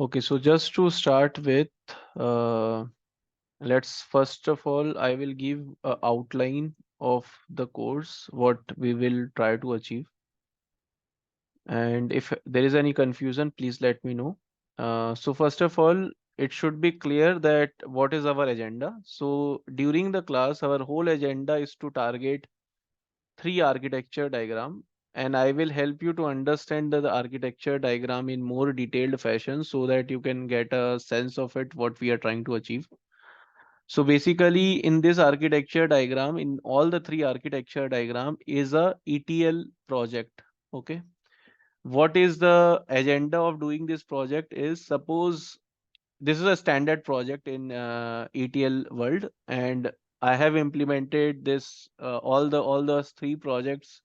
Okay, so just to start with, uh, let's first of all, I will give a outline of the course, what we will try to achieve. And if there is any confusion, please let me know. So first of all, it should be clear that what is our agenda. So during the class, our whole agenda is to target three architecture diagram, and I will help you to understand the architecture diagram in more detailed fashion so that you can get a sense of it, what we are trying to achieve. So basically in this architecture diagram, in all the three architecture diagram is a ETL project. Okay. What is the agenda of doing this project is, suppose this is a standard project in ETL world, and I have implemented this all those three projects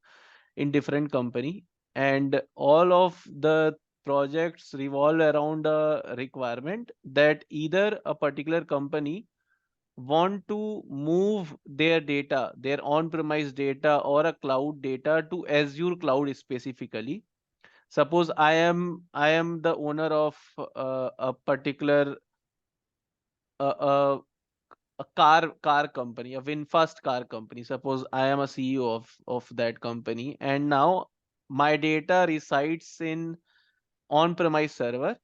in different company, and all of the projects revolve around a requirement that either a particular company want to move their data, their on-premise data or a cloud data to Azure cloud specifically. Suppose I am the owner of a particular uh, a car company, a VinFast car company. Suppose I am a CEO of that company, and now my data resides in on-premise server,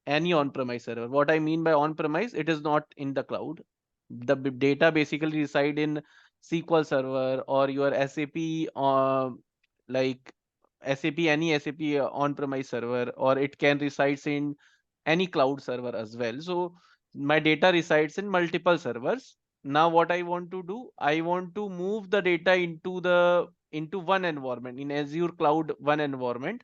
any on-premise server. What I mean by on-premise, it is not in the cloud. The data basically reside in SQL Server or your SAP, like SAP, any SAP on-premise server, or it can resides in any cloud server as well. So my data resides in multiple servers. Now what I want to do, I want to move the data into one environment, in Azure cloud, one environment,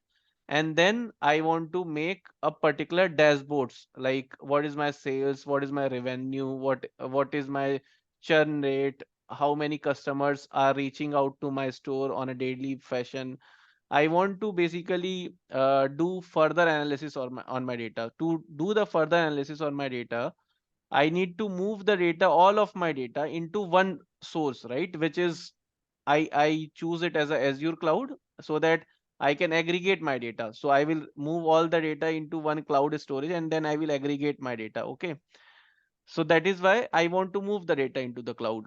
and then I want to make a particular dashboards, like what is my sales, what is my revenue, what is my churn rate, how many customers are reaching out to my store on a daily fashion. I want to basically do further analysis on my data. To do the further analysis on my data, I need to move the data, all of my data, into one source, right? Which is, I choose it as a Azure cloud so that I can aggregate my data. So I will move all the data into one cloud storage, and then I will aggregate my data. Okay. So that is why I want to move the data into the cloud.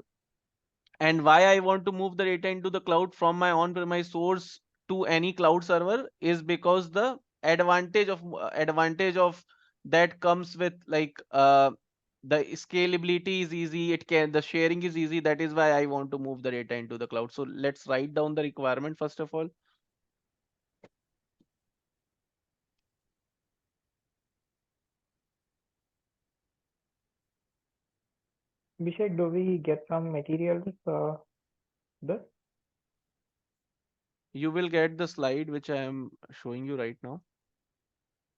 And why I want to move the data into the cloud from my on-premise source to any cloud server is because the advantage of that comes with, like, the scalability is easy, the sharing is easy. That is why I want to move the data into the cloud. So let's write down the requirement first of all. Abhishek, do we get some materials this? You will get the slide which I am showing you right now,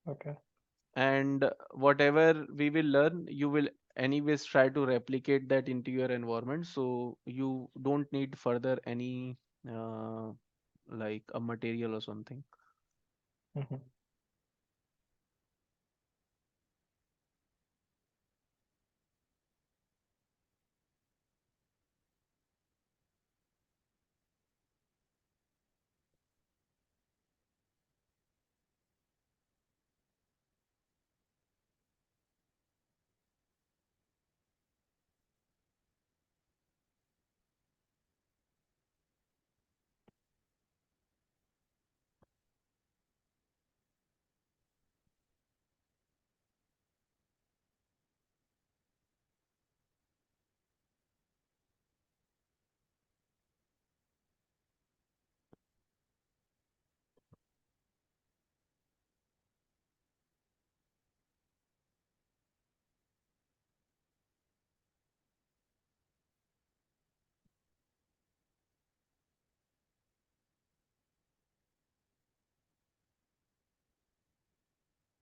Okay. and whatever we will learn, you will anyways try to replicate that into your environment, so you don't need further any uh, like a material or something. Mhm.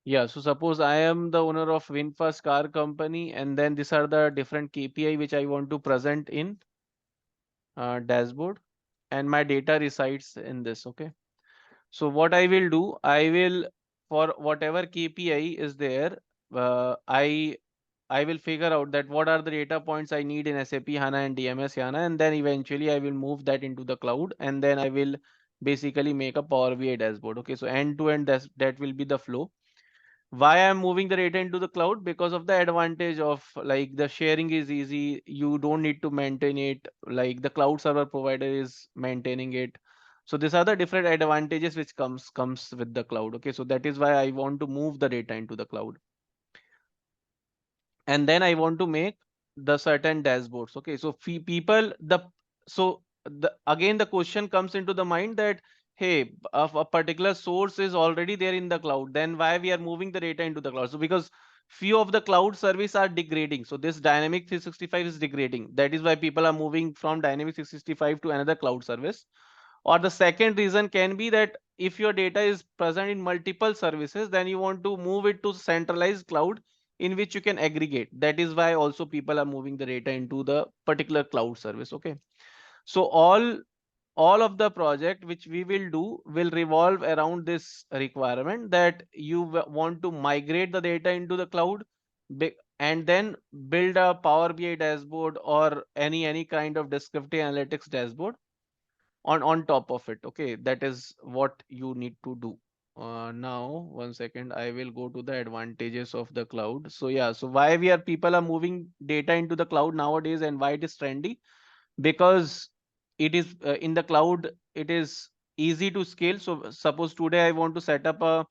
Yeah, so suppose I am the owner of VinFast car company, and then these are the different KPI which I want to present in dashboard, and my data resides in this. Okay. So what I will do, I will, for whatever KPI is there, I will figure out that what are the data points I need in SAP HANA and DMS HANA, and then eventually I will move that into the cloud, and then I will basically make a Power BI dashboard. Okay, so end to end, that will be the flow. Why I'm moving the data into the cloud? Because of the advantage of like the sharing is easy. You don't need to maintain it. Like the cloud server provider is maintaining it. So these are the different advantages which comes with the cloud. Okay, so that is why I want to move the data into the cloud. And then I want to make the certain dashboards. Okay, so people the so the again the question comes into the mind that hey, of a particular source is already there in the cloud, then why we are moving the data into the cloud? So because few of the cloud service are degrading, so this dynamic 365 is degrading. That is why people are moving from dynamic 365 to another cloud service. Or the second reason can be that if your data is present in multiple services, then you want to move it to centralized cloud in which you can aggregate. That is why also people are moving the data into the particular cloud service. Okay, so all of the project which we will do will revolve around this requirement that you want to migrate the data into the cloud, and then build a Power BI dashboard or any kind of descriptive analytics dashboard on top of it. Okay, that is what you need to do. Now 1 second, I will go to the advantages of the cloud. So yeah, so why we are people are moving data into the cloud nowadays and why it is trendy? Because it is in the cloud, it is easy to scale. So suppose today I want to set up a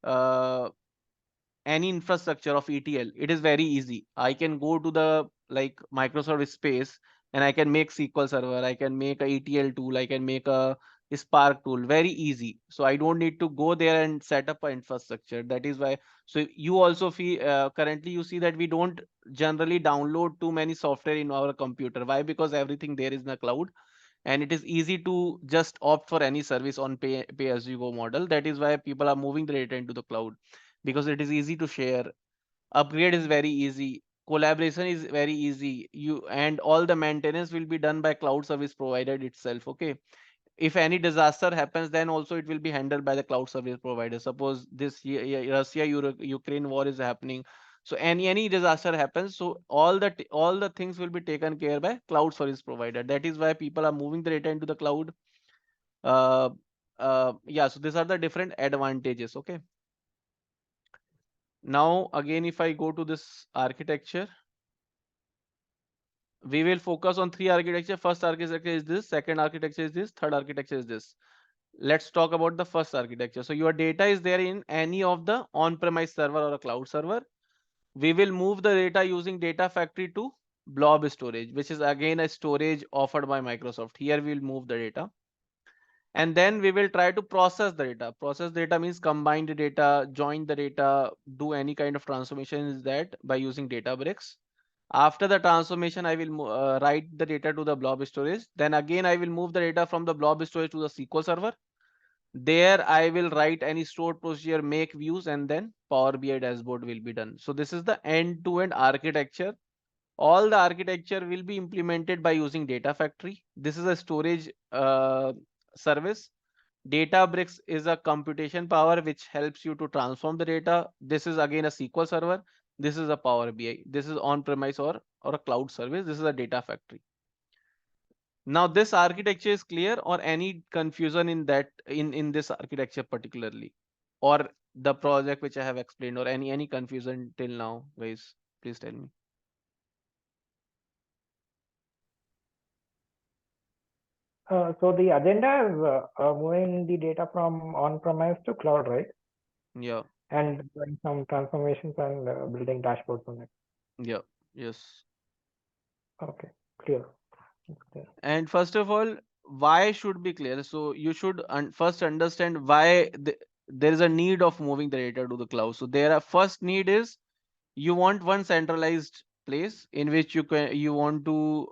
uh, any infrastructure of ETL, it is very easy. I can go to the like Microsoft space and I can make SQL Server, I can make a ETL tool, I can make a Spark tool, very easy. So I don't need to go there and set up an infrastructure. That is why. So you also feel currently you see that we don't generally download too many software in our computer. Why? Because everything there is in the cloud, and it is easy to just opt for any service on pay as you go model. That is why people are moving the data into the cloud, because it is easy to share, upgrade is very easy, collaboration is very easy, you and all the maintenance will be done by cloud service provider itself. Okay, if any disaster happens, then also it will be handled by the cloud service provider. Suppose this Russia Ukraine war is happening, so any disaster happens, so all the things will be taken care by cloud service provider. That is why people are moving the data into the cloud. uh, yeah, so these are the different advantages. Okay, now again if I go to this architecture, we will focus on three architecture. First architecture is this, second architecture is this, third architecture is this. Let's talk about the first architecture. So your data is there in any of the on-premise server or a cloud server. We will move the data using Data Factory to blob storage, which is again a storage offered by Microsoft. Here we will move the data, and then we will try to process the data. Process data means combine the data, join the data, do any kind of transformation is that by using Databricks. After the transformation, I will write the data to the blob storage. Then again, I will move the data from the blob storage to the SQL Server. There, I will write any stored procedure, make views, and then Power BI dashboard will be done. So this is the end-to-end architecture. All the architecture will be implemented by using Data Factory. This is a storage service. Databricks is a computation power which helps you to transform the data. This is again a SQL Server. This is a Power BI. This is on-premise or a cloud service. This is a Data Factory. Now this architecture is clear, or any confusion in that in this architecture particularly, or the project which I have explained, or any confusion till now, guys, please tell me. So the agenda is moving the data from on-premise to cloud, right? Yeah, And doing some transformations and building dashboards on it. yeah, yes. Okay, clear. It's clear. And first of all, why should be clear. So you should first understand why there is a need of moving the data to the cloud. So there are first need is you want one centralized place in which you want to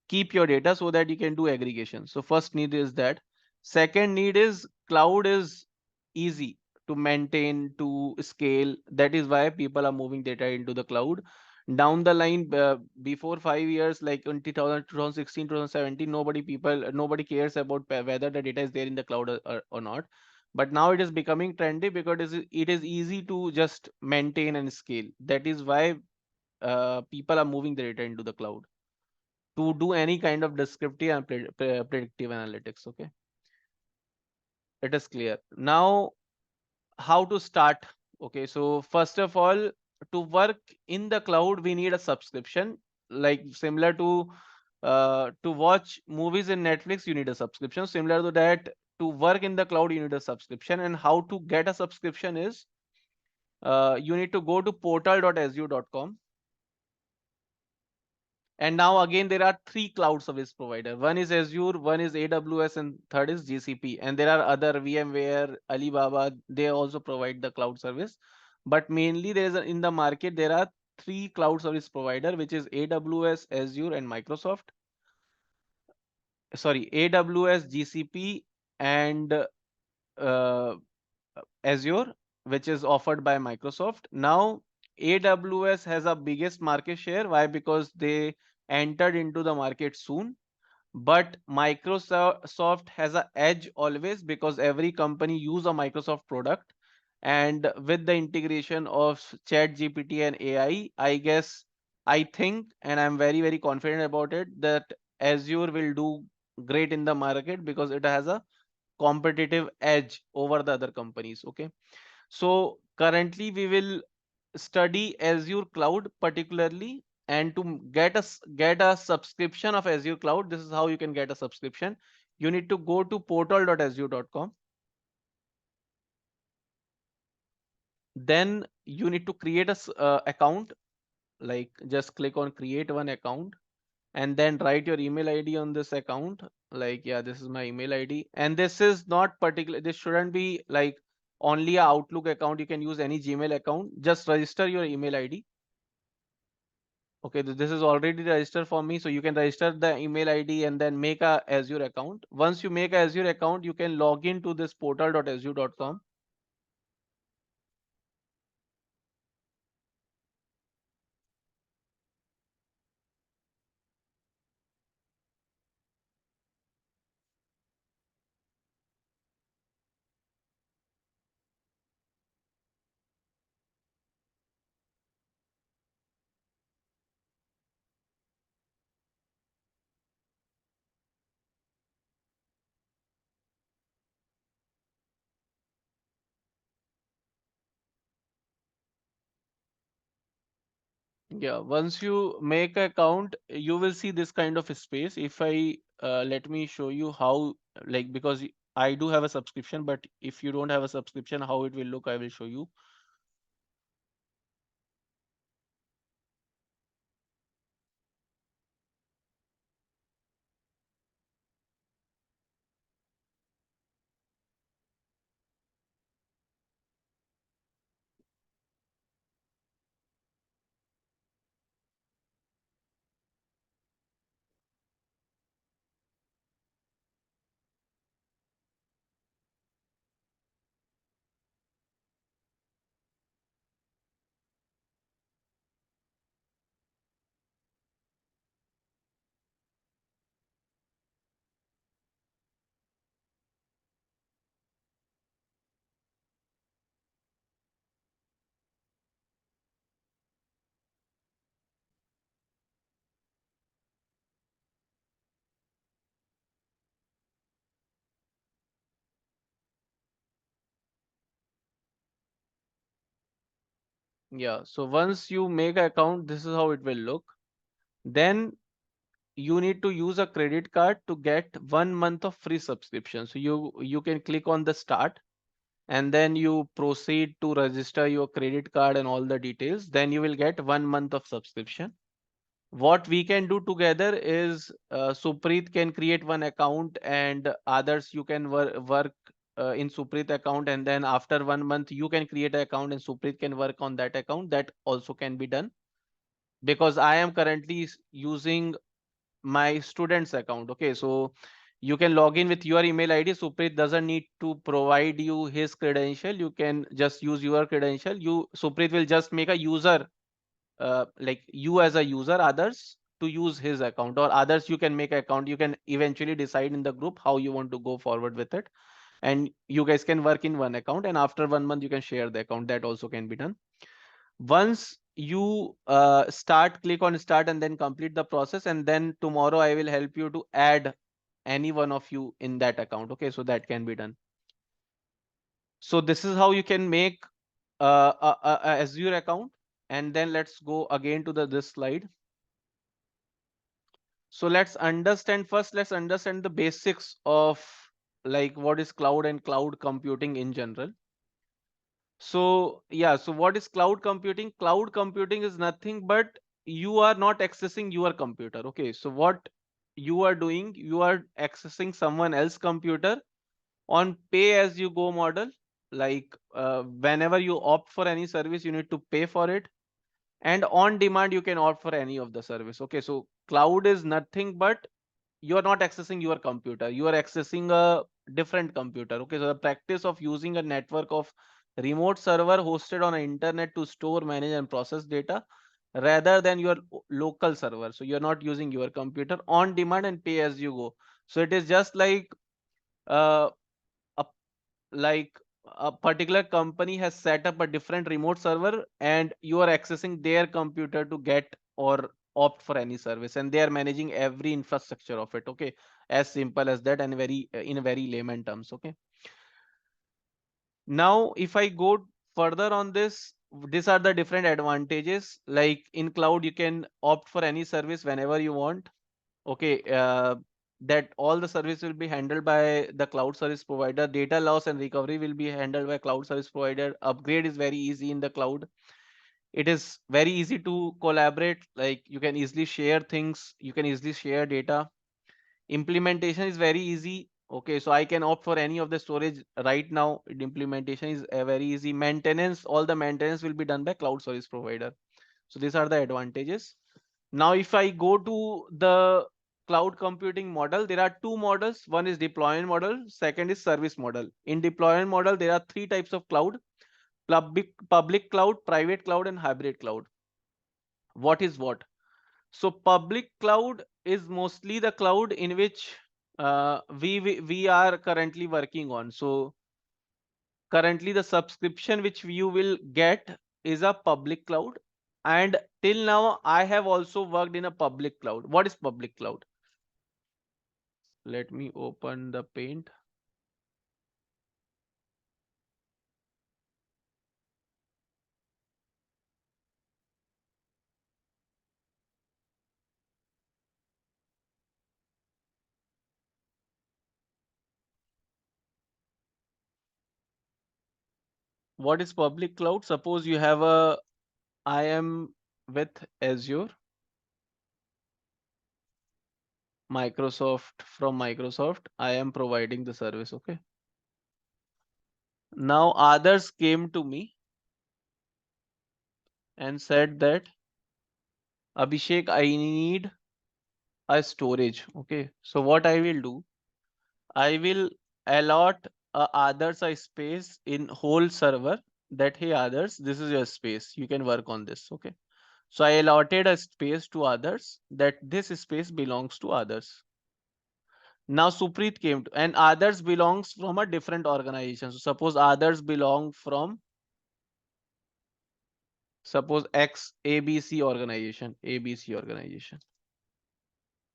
keep your data so that you can do aggregation. So first need is that. Second need is cloud is easy to maintain, to scale. That is why people are moving data into the cloud. Down the line, before 5 years, like in 2000, 2016, 2017, nobody cares about whether the data is there in the cloud or not. But now it is becoming trendy because it is easy to just maintain and scale. That is why people are moving the data into the cloud to do any kind of descriptive and predictive analytics. Okay, it is clear now how to start. Okay, so first of all, to work in the cloud, we need a subscription. Like similar to watch movies in Netflix, you need a subscription. Similar to that, to work in the cloud, you need a subscription. And how to get a subscription is you need to go to portal.azure.com. And now again, there are three cloud service provider. One is Azure, one is AWS, and third is GCP. And there are other VMware, Alibaba. They also provide the cloud service. But mainly there is in the market, there are three cloud service provider, which is AWS, Azure, and Microsoft. Sorry, AWS, GCP, and uh, Azure, which is offered by Microsoft. Now, AWS has a biggest market share. Why? Because they entered into the market soon. But Microsoft has a edge always because every company use a Microsoft product. And with the integration of ChatGPT and AI, I guess, I think, and I'm very, very confident about it, that Azure will do great in the market because it has a competitive edge over the other companies. Okay, so currently we will study Azure cloud particularly, and to get a subscription of Azure cloud, this is how you can get a subscription. You need to go to portal.azure.com. Then you need to create a account. Like just click on create one account and then write your email ID on this account. Like, yeah, this is my email ID, and this is not particular, this shouldn't be like only a Outlook account. You can use any Gmail account. Just register your email ID. Okay, this is already registered for me, so you can register the email ID and then make a Azure account. Once you make a Azure account, you can log into this portal.azure.com. Yeah, once you make an account, you will see this kind of space. If I let me show you how, like, because I do have a subscription, but if you don't have a subscription, how it will look, I will show you. Yeah, so once you make an account, this is how it will look. Then you need to use a credit card to get 1 month of free subscription. So you can click on the start and then you proceed to register your credit card and all the details. Then you will get 1 month of subscription. What we can do together is Supreet can create one account and others you can work in Supreet account, and then after 1 month you can create an account and Supreet can work on that account. That also can be done because I am currently using my student's account. Okay, so you can log in with your email ID. Supreet doesn't need to provide you his credential. You can just use your credential. Supreet will just make a user, like you as a user, others to use his account, or others you can make an account. You can eventually decide in the group how you want to go forward with it, and you guys can work in one account, and after 1 month you can share the account. That also can be done. Once you click on start and then complete the process, and then tomorrow I will help you to add any one of you in that account. Okay, so that can be done. So this is how you can make Azure account, and then let's go again to this slide. So let's understand the basics of like what is cloud and cloud computing in general. So yeah, so what is cloud computing? Cloud computing is nothing but you are not accessing your computer. Okay, so what you are doing, you are accessing someone else's computer on pay as you go model. Like whenever you opt for any service, you need to pay for it, and on demand you can opt for any of the service. Okay, so cloud is nothing but you are not accessing your computer, you are accessing a different computer. Okay, so the practice of using a network of remote server hosted on the internet to store, manage and process data rather than your local server. So you're not using your computer, on demand and pay as you go. So it is just uh, a like a particular company has set up a different remote server and you are accessing their computer to get or opt for any service, and they are managing every infrastructure of it. Okay, as simple as that, and very in very layman terms. Okay, now if I go further on this, these are the different advantages. Like in cloud you can opt for any service whenever you want. Okay, that all the service will be handled by the cloud service provider. Data loss and recovery will be handled by cloud service provider. Upgrade is very easy in the cloud. It is very easy to collaborate. Like you can easily share things, you can easily share data. Implementation is very easy. Okay, so I can opt for any of the storage right now. Implementation is very easy. Maintenance, all the maintenance will be done by cloud service provider. So these are the advantages. Now, if I go to the cloud computing model, there are two models. One is deployment model, second is service model. In deployment model, there are three types of cloud: public cloud, private cloud, and hybrid cloud. What is what? So public cloud is mostly the cloud in which we are currently working on. So currently the subscription which you will get is a public cloud, and till now I have also worked in a public cloud. What is public cloud? Let me open the paint. What is public cloud? Suppose you have a I am with Azure, Microsoft, from Microsoft I am providing the service. Okay, now others came to me and said that Abhishek, I need a storage. Okay, so what I will do, I will allot others a space in whole server, that hey others, this is your space, you can work on this. Okay, so I allotted a space to others, that this space belongs to others. Now Supreet came to, and others belongs from a different organization. So suppose others belong from, suppose X ABC organization, ABC organization.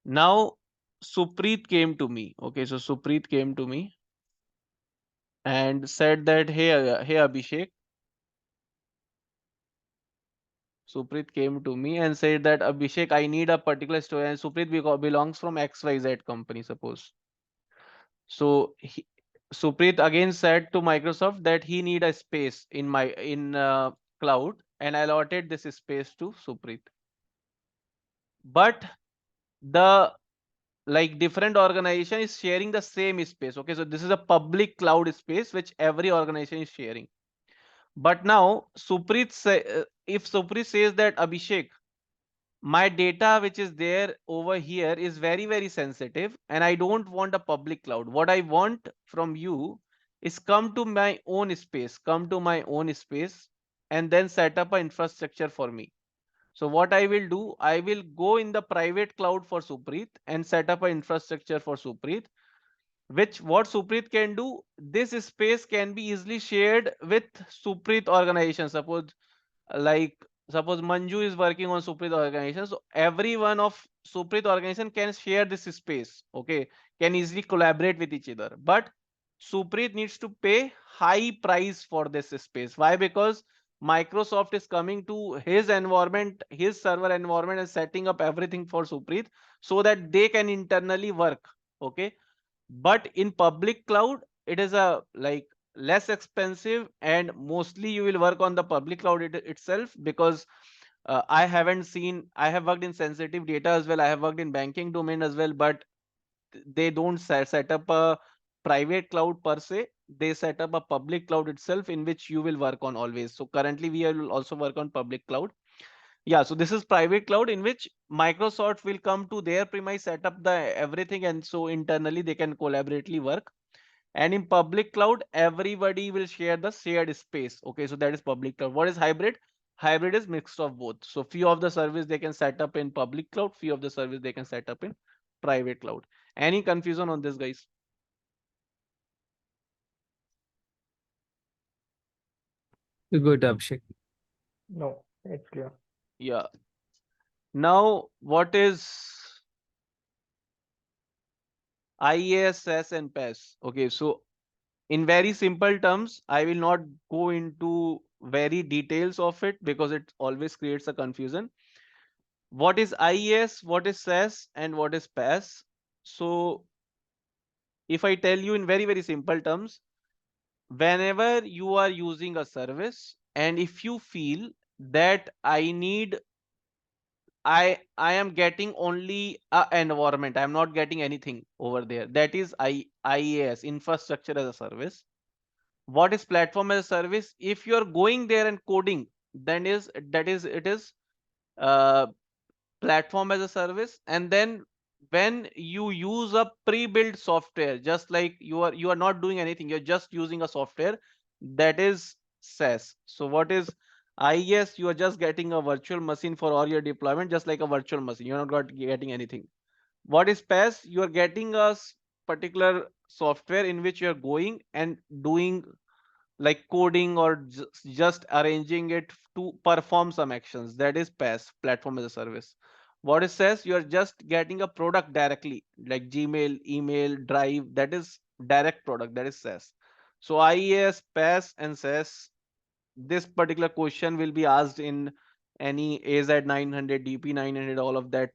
Now Supreet came to me. Okay, so Supreet came to me and said that hey Abhishek, Supreet came to me and said that Abhishek, I need a particular store, and Supreet belongs from XYZ company, suppose. So Supreet again said to Microsoft that he need a space in my cloud, and I allotted this space to Supreet. But the like different organization is sharing the same space. Okay, so this is a public cloud space which every organization is sharing. But now if Supreet says that Abhishek, my data which is there over here is very sensitive and I don't want a public cloud. What I want from you is come to my own space, and then set up an infrastructure for me. So what I will do, I will go in the private cloud for Supreet and set up an infrastructure for Supreet, which what Supreet can do, this space can be easily shared with Supreet organization. Like suppose Manju is working on Supreet organization, so every one of Supreet organization can share this space. Okay, can easily collaborate with each other. But Supreet needs to pay high price for this space. Why? Because Microsoft is coming to his environment, his server environment, and setting up everything for Supreet so that they can internally work. Okay. But in public cloud, it is a like less expensive, and mostly you will work on the public cloud itself, because I have worked in sensitive data as well. I have worked in banking domain as well, but they don't set up a private cloud per se. They set up a public cloud itself in which you will work on always. So currently we will also work on public cloud. Yeah, so this is private cloud in which Microsoft will come to their premise, set up the everything, and so internally they can collaboratively work. And in public cloud, everybody will share the shared space. Okay, so that is public cloud. What is hybrid? Hybrid is mixed of both. So few of the service they can set up in public cloud, few of the service they can set up in private cloud. Any confusion on this, guys? Good, Abhishek. No, it's clear. Yeah. Now, what is IaaS, SaaS, and PaaS? Okay, so in very simple terms, I will not go into very details of it because it always creates a confusion. What is IaaS, what is SaaS, and what is PaaS? So if I tell you in very, very simple terms, whenever you are using a service, and if you feel that I am getting only a environment, I'm not getting anything over there, that is IaaS, infrastructure as a service. What is platform as a service? If you're going there and coding, then it is uh, platform as a service. And then when you use a pre-built software, just like you are not doing anything, you're just using a software, that is SaaS. So what is IaaS? You are just getting a virtual machine for all your deployment, just like a virtual machine, you're not getting anything. What is PaaS? You are getting a particular software in which you're going and doing like coding or just arranging it to perform some actions. That is PaaS, platform as a service. What it says, you are just getting a product directly, like Gmail, email, Drive. That is direct product. That is SaaS. So IaaS, PaaS, and SaaS. This particular question will be asked in any AZ 900, DP 900, all of that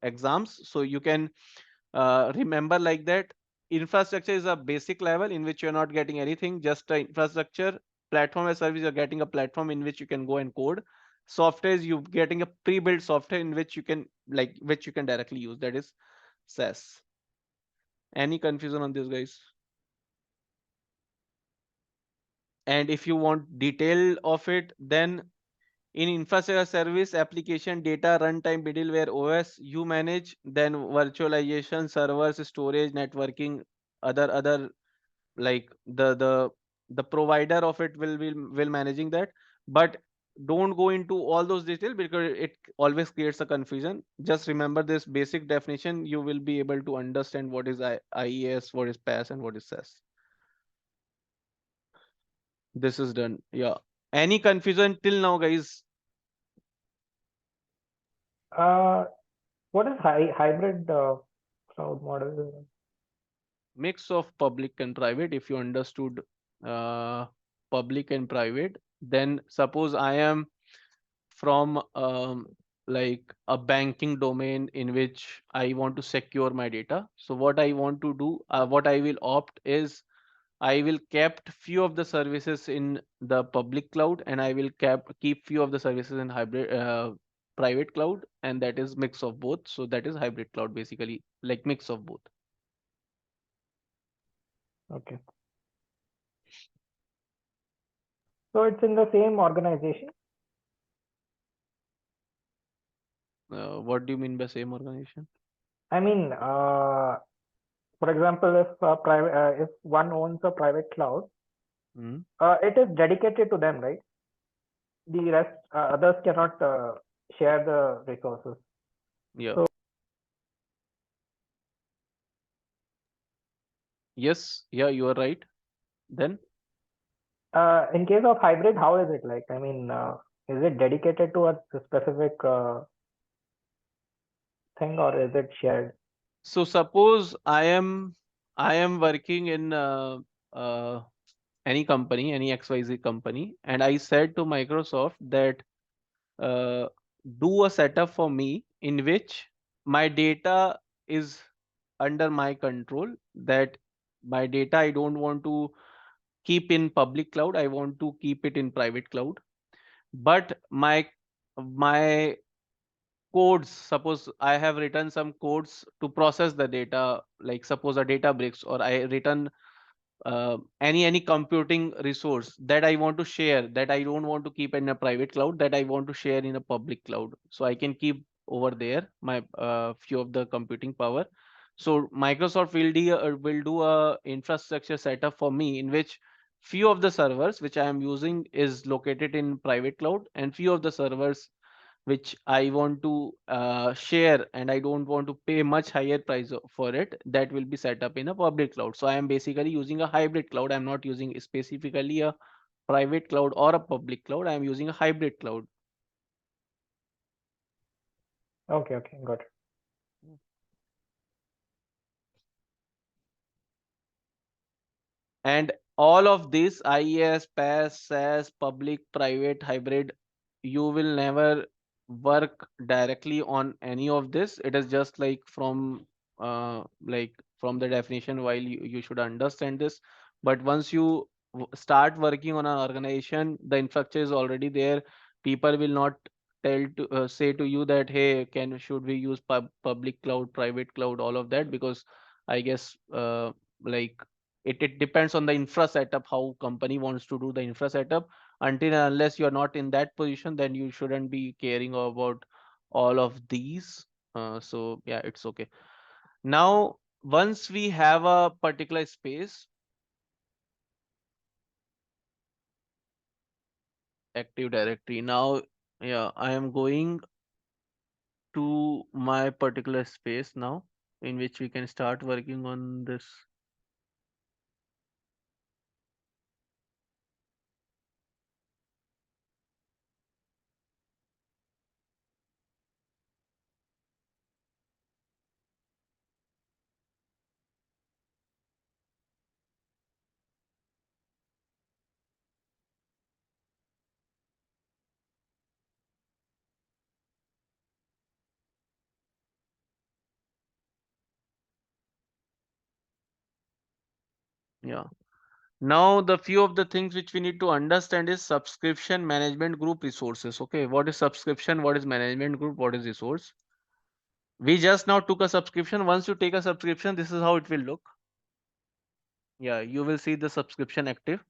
exams. So you can remember like that. Infrastructure is a basic level in which you're not getting anything, just infrastructure. Platform as service, you're getting a platform in which you can go and code. Software is you getting a pre-built software in which you can directly use. That is SaaS. Any confusion on this, guys? And if you want detail of it, then in infrastructure service, application, data, runtime, middleware, OS, you manage. Then virtualization, servers, storage, networking, other like the provider of it will managing that. But don't go into all those details because it always creates a confusion. Just remember this basic definition, you will be able to understand what is IaaS, what is PaaS, and what is SaaS. This is done. Yeah. Any confusion till now, guys? Uh, what is hybrid cloud model? Mix of public and private. If you understood uh, public and private, then suppose I am from like a banking domain in which I want to secure my data. So what I want to do, what I will opt is I will kept few of the services in the public cloud, and I will keep few of the services in hybrid private cloud, and that is mix of both. So that is hybrid cloud, basically like mix of both. Okay. So it's in the same organization. What do you mean by same organization? I mean, for example, if one owns a private cloud, Mhm. it is dedicated to them, right? The rest others cannot share the resources. Yeah. So Yes. Yeah, you are right. Then in case of hybrid, how is it like? I mean, is it dedicated to a specific thing or is it shared? so suppose I am working in any company, any XYZ company, and I said to Microsoft that uh, do a setup for me in which my data is under my control. That my data I don't want to keep in public cloud. I want to keep it in private cloud. But my codes, suppose I have written some codes to process the data, like suppose a Databricks, or I written any computing resource that I want to share, that I don't want to keep in a private cloud, that I want to share in a public cloud, so I can keep over there my few of the computing power. So Microsoft will do a infrastructure setup for me in which few of the servers which I am using is located in private cloud, and few of the servers which I want to share and I don't want to pay much higher price for it, that will be set up in a public cloud. So I am basically using a hybrid cloud. I'm not using specifically a private cloud or a public cloud. I'm using a hybrid cloud. Okay, got it. And all of this IaaS, PaaS, SaaS, public, private, hybrid, you will never work directly on any of this. It is just like from the definition, while you should understand this. But once you start working on an organization, the infrastructure is already there. People will not say to you that, hey, should we use public cloud, private cloud, all of that, because I guess like it depends on the infra setup, how company wants to do the infra setup. Until and unless you're not in that position, then you shouldn't be caring about all of these. So yeah, it's okay. Now once we have a particular space, Active Directory, now yeah, I am going to my particular space now in which we can start working on this. Yeah. Now the few of the things which we need to understand is subscription, management group, resources. Okay, what is subscription? What is management group? What is resource? We just now took a subscription. Once you take a subscription, this is how it will look. Yeah, you will see the subscription active.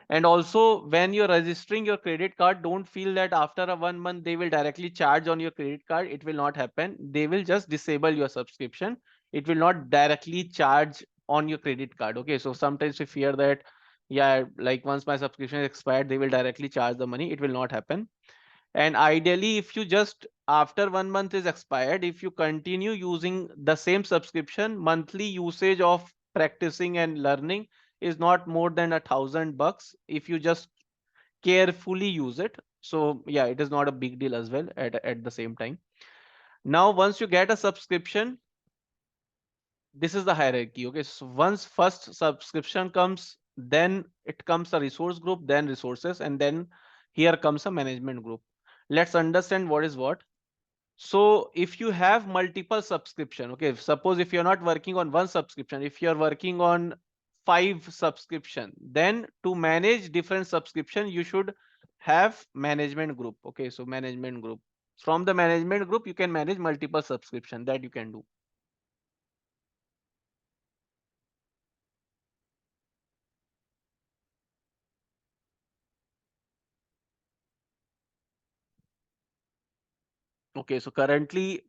And also when you're registering your credit card, don't feel that after a 1 month they will directly charge on your credit card. It will not happen. They will just disable your subscription. It will not directly charge on your credit card. Okay, so sometimes we fear that, yeah, like once my subscription is expired, they will directly charge the money. It will not happen. And ideally, if you just after 1 month is expired, if you continue using the same subscription, monthly usage of practicing and learning is not more than $1,000 if you just carefully use it. So yeah, it is not a big deal as well at the same time. Now, once you get a subscription, this is the hierarchy. Okay, so once first subscription comes, then it comes a resource group, then resources, and then here comes a management group. Let's understand what is what. So if you have multiple subscription, okay, suppose if you're not working on one subscription, if you're working on 5 subscription, then to manage different subscription, you should have management group. Okay, so management group. From the management group, you can manage multiple subscription, that you can do. Okay, so currently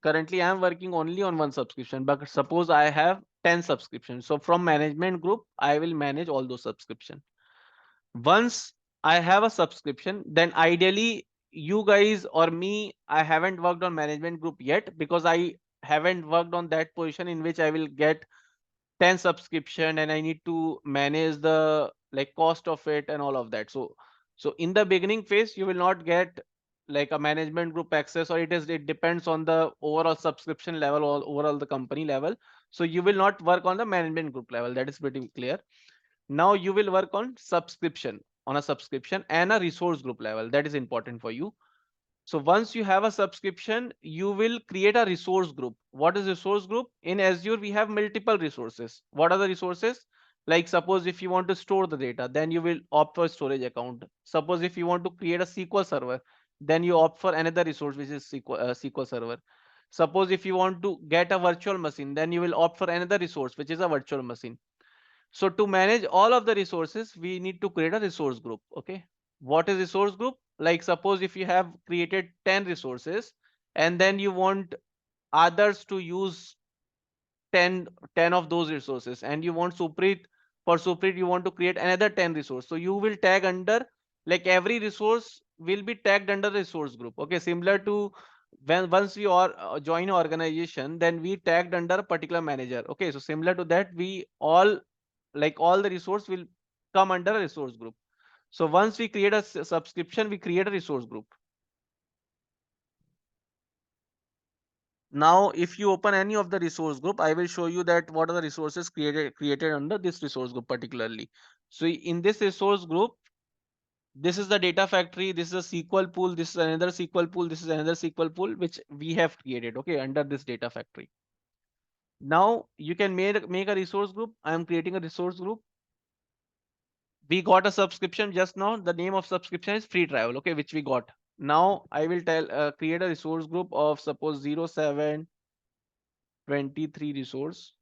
I'm working only on one subscription, but suppose I have 10 subscriptions. So from management group, I will manage all those subscription. Once I have a subscription, then ideally you guys or me, I haven't worked on management group yet because I haven't worked on that position in which I will get 10 subscription and I need to manage the like cost of it and all of that. So in the beginning phase, you will not get like a management group access, or it depends on the overall subscription level or overall the company level. So you will not work on the management group level. That is pretty clear. Now you will work on subscription, on a subscription and a resource group level. That is important for you. So once you have a subscription, you will create a resource group. What is resource group? In Azure, we have multiple resources. What are the resources? Like suppose if you want to store the data, then you will opt for storage account. Suppose if you want to create a SQL server, then you opt for another resource, which is SQL server. Suppose if you want to get a virtual machine, then you will opt for another resource, which is a virtual machine. So to manage all of the resources, we need to create a resource group. Okay. What is resource group? Like suppose if you have created 10 resources and then you want others to use 10 of those resources, and you want Suprit, for Suprit you want to create another 10 resource. So you will tag under, like every resource will be tagged under resource group. Okay. Similar to when once we join an organization, then we tagged under a particular manager. Okay. So similar to that, we all, like all the resource will come under a resource group. So once we create a subscription, we create a resource group. Now if you open any of the resource group, I will show you that what are the resources created under this resource group particularly. So in this resource group, this is the data factory, this is a SQL pool, this is another SQL pool, this is another SQL pool, which we have created, okay, under this data factory. Now you can make a resource group. I am creating a resource group. We got a subscription just now. The name of subscription is free travel, okay, which we got. Now I will create a resource group of suppose 0723 resource.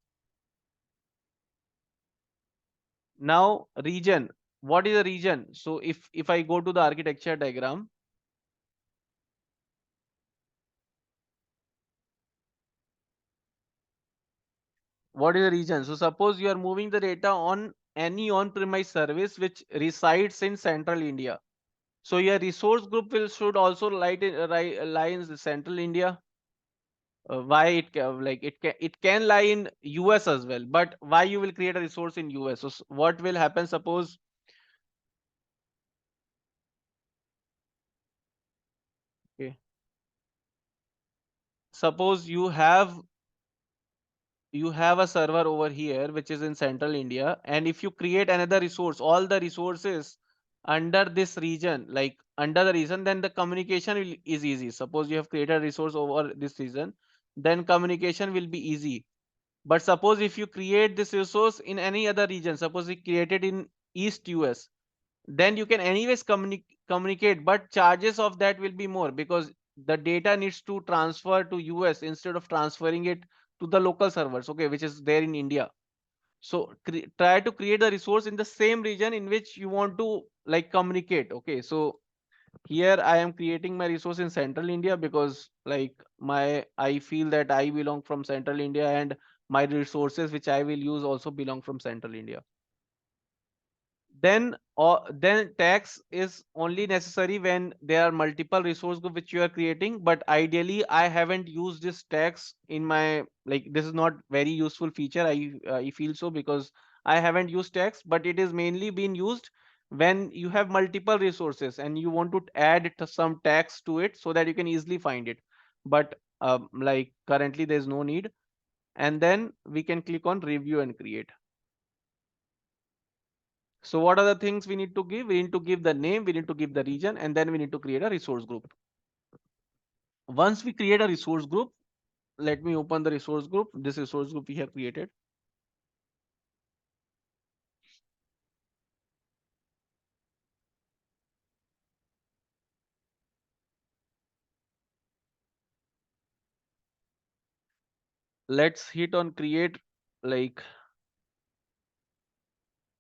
Now region, what is a region? So if I go to the architecture diagram, what is a region? So suppose you are moving the data on any on-premise service which resides in central India. So your resource group should also lie in the central India. Why it can lie in US as well, but why you will create a resource in US? So what will happen? Suppose, okay, suppose you have a server over here which is in central India, and if you create another resource, all the resources under this region, like under the region, then the communication is easy. Suppose you have created a resource over this region, then communication will be easy. But suppose if you create this resource in any other region, suppose you created in East US, then you can anyways communicate, but charges of that will be more because the data needs to transfer to US instead of transferring it to the local servers, okay, which is there in India. So try to create a resource in the same region in which you want to like communicate. Okay, so here I am creating my resource in central India because like I feel that I belong from central India, and my resources which I will use also belong from central India. Then tax is only necessary when there are multiple resource group which you are creating, but ideally I haven't used this tax in my, like this is not very useful feature. I feel so because I haven't used tax, but it is mainly being used when you have multiple resources and you want to add some tax to it so that you can easily find it. But like currently there's no need. And then we can click on review and create. So what are the things we need to give? We need to give the name, we need to give the region, and then we need to create a resource group. Once we create a resource group, let me open the resource group. This resource group we have created. Let's hit on create. Like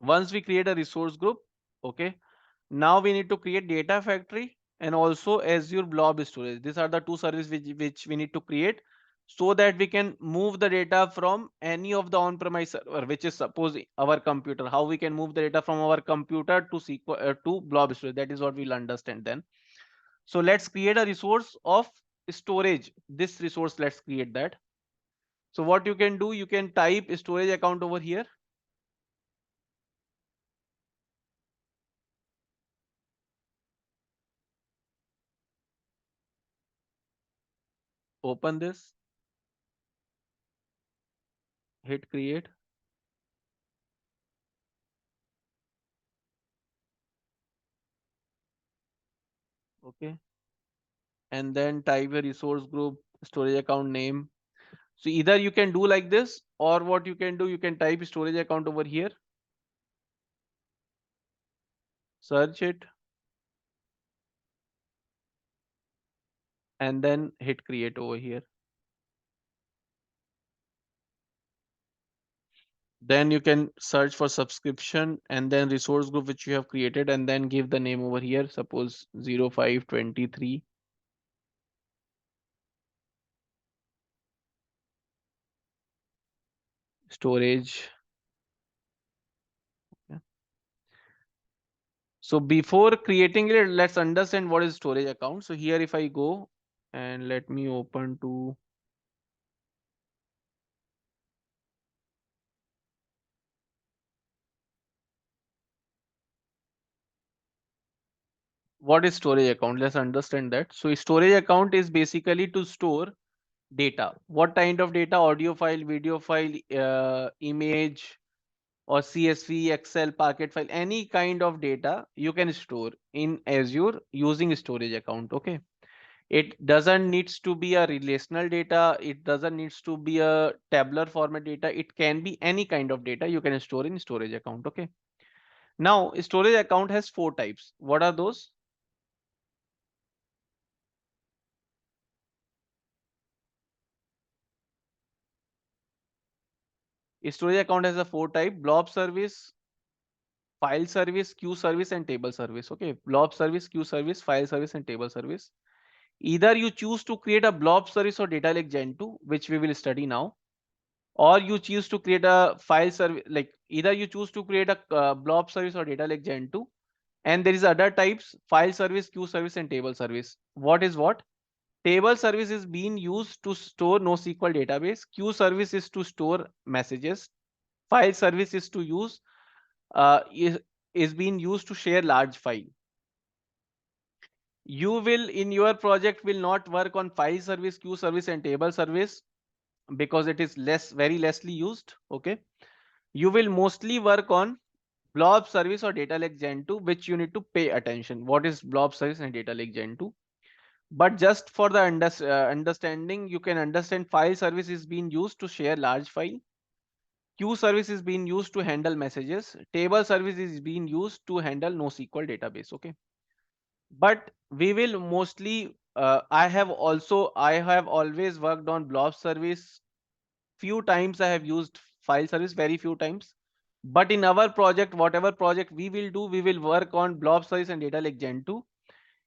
once we create a resource group, okay, now we need to create data factory and also Azure Blob Storage. These are the two services which we need to create so that we can move the data from any of the on-premise server, which is suppose our computer. How we can move the data from our computer to SQL to Blob Storage. That is what we'll understand then. So let's create a resource of storage. This resource, let's create that. So what you can do, you can type storage account over here. Open this. hit create. Okay. And then type a resource group, storage account name. So either you can do like this, or what you can do, you can type storage account over here, search it, and then hit create over here. Then you can search for subscription and then resource group which you have created, and then give the name over here, suppose 0523. Storage. Yeah. So before creating it, let's understand what is storage account. So here if I go and let me open to what is storage account, let's understand that. So storage account is basically to store data. What kind of data? Audio file, video file, image, or CSV, Excel, Parquet file, any kind of data you can store in Azure using storage account. Okay. It doesn't needs to be a relational data. It doesn't needs to be a tabular format data. It can be any kind of data you can store in storage account. Okay. Now storage account has 4 types. What are those? Storage account has a 4 type: blob service, file service, queue service, and table service. Okay. Blob service, queue service, file service, and table service. Either you choose to create a blob service or data lake gen 2, which we will study now, or you choose to create a file service, like either you choose to create a blob service or data lake gen 2. And there is other types: file service, queue service, and table service. What is what? Table service is being used to store NoSQL database. Queue service is to store messages. File service is to use is being used to share large file. You will in your project will not work on file service, queue service, and table service because it is very lessly used. Okay. You will mostly work on blob service or data lake gen 2, which you need to pay attention. What is blob service and data lake gen 2? But just for the understanding, you can understand file service is being used to share large file. Queue service is being used to handle messages. Table service is being used to handle NoSQL database. Okay. But we will mostly, I have always worked on blob service. Few times I have used file service, very few times. But in our project, whatever project we will do, we will work on blob service and data lake gen 2.